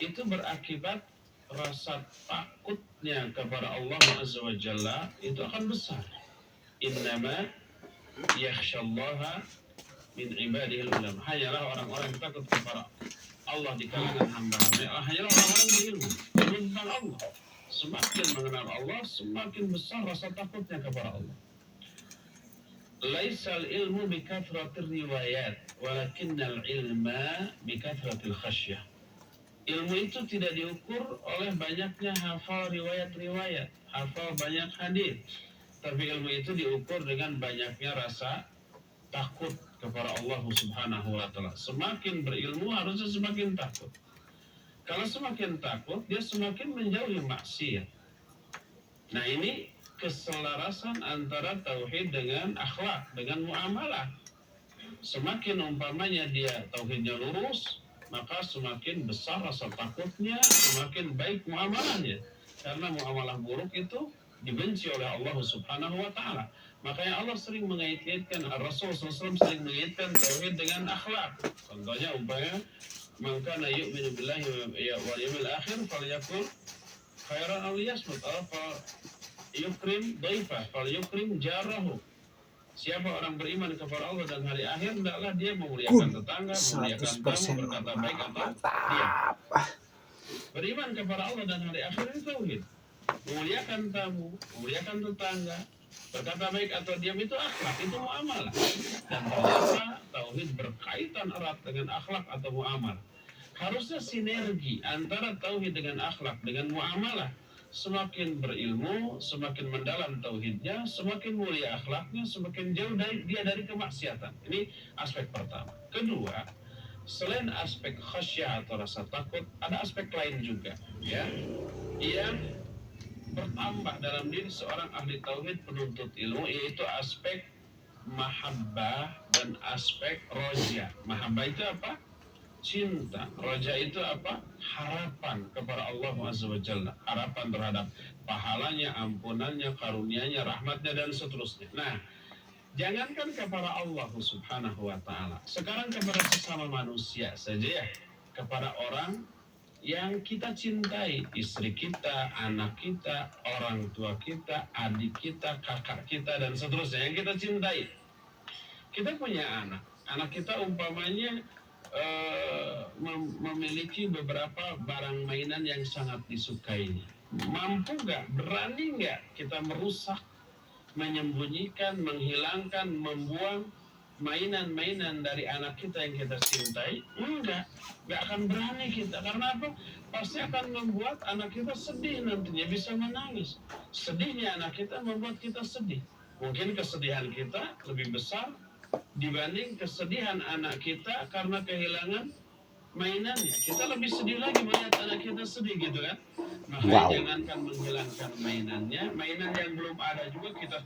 itu berakibat rasa takutnya kepada Allah Azza wa Jalla itu akan besar. Innama yakhshallaha min ibadihil ulama. Hanyalah orang-orang yang takut kepada Allah di kalangan hamba-hamba. Hanyalah orang-orang berilmu tentang Allah. Semakin mengenal Allah, semakin besar rasa takutnya kepada Allah. Laisal ilmu bikathratir riwayat, walakinnal ilma bikathratil khasyah. Ilmu itu tidak diukur oleh banyaknya hafal riwayat-riwayat, hafal banyak hadis. Tapi ilmu itu diukur dengan banyaknya rasa takut kepada Allah Subhanahu wa ta'ala. Semakin berilmu harusnya semakin takut. Kalau semakin takut, dia semakin menjauhi maksiat. Nah, ini keselarasan antara tauhid dengan akhlak, dengan muamalah. Semakin umpamanya dia tauhidnya lurus, maka semakin besar rasa takutnya, semakin baik muamalahnya. Karena muamalah buruk itu dibenci oleh Allah Subhanahu wa taala. Makanya Allah sering mengaitkan, Rasul SAW sering mengaitkan tauhid dengan akhlak. Contohnya umpamanya, "Man kana yu'minu billahi wal yawmil akhir falyakul khairan aw liyasmut." Yukrim dhaifah, fal yukrim jarahu. Siapa orang beriman kepada Allah dan hari akhir, hendaklah dia memuliakan tetangga, memuliakan tamu, berkata baik atau diam. Beriman kepada Allah dan hari akhir itu tauhid. Memuliakan tamu, memuliakan tetangga, berkata baik atau diam itu akhlak, itu muamalah. Dan ternyata tauhid berkaitan erat dengan akhlak atau muamalah. Harusnya sinergi antara tauhid dengan akhlak, dengan muamalah. Semakin berilmu, semakin mendalam tauhidnya, semakin mulia akhlaknya, semakin jauh dia dari kemaksiatan. Ini aspek pertama. Kedua, selain aspek khasyah atau rasa takut, ada aspek lain juga, ya, yang bertambah dalam diri seorang ahli tauhid penuntut ilmu, yaitu aspek mahabbah dan aspek roja. Mahabbah itu apa? Cinta. Roja itu apa? Harapan kepada Allah Azza wa Jalla. Harapan terhadap pahalanya, ampunannya, karunia-Nya, rahmatnya, dan seterusnya. Nah, jangankan kepada Allah Subhanahu wa ta'ala, sekarang kepada sesama manusia saja ya, kepada orang yang kita cintai, istri kita, anak kita, orang tua kita, adik kita, kakak kita, dan seterusnya yang kita cintai. Kita punya anak kita umpamanya memiliki beberapa barang mainan yang sangat disukainya. Mampu nggak, berani nggak kita merusak, menyembunyikan, menghilangkan, membuang mainan-mainan dari anak kita yang kita cintai? Nggak akan berani kita. Karena apa? Pasti akan membuat anak kita sedih, nantinya bisa menangis. Sedihnya anak kita membuat kita sedih. Mungkin kesedihan kita lebih besar dibanding kesedihan anak kita karena kehilangan mainannya. Kita lebih sedih lagi melihat anak kita sedih, gitu kan. Makanya jangankan menghilangkan mainannya, mainan yang belum ada juga kita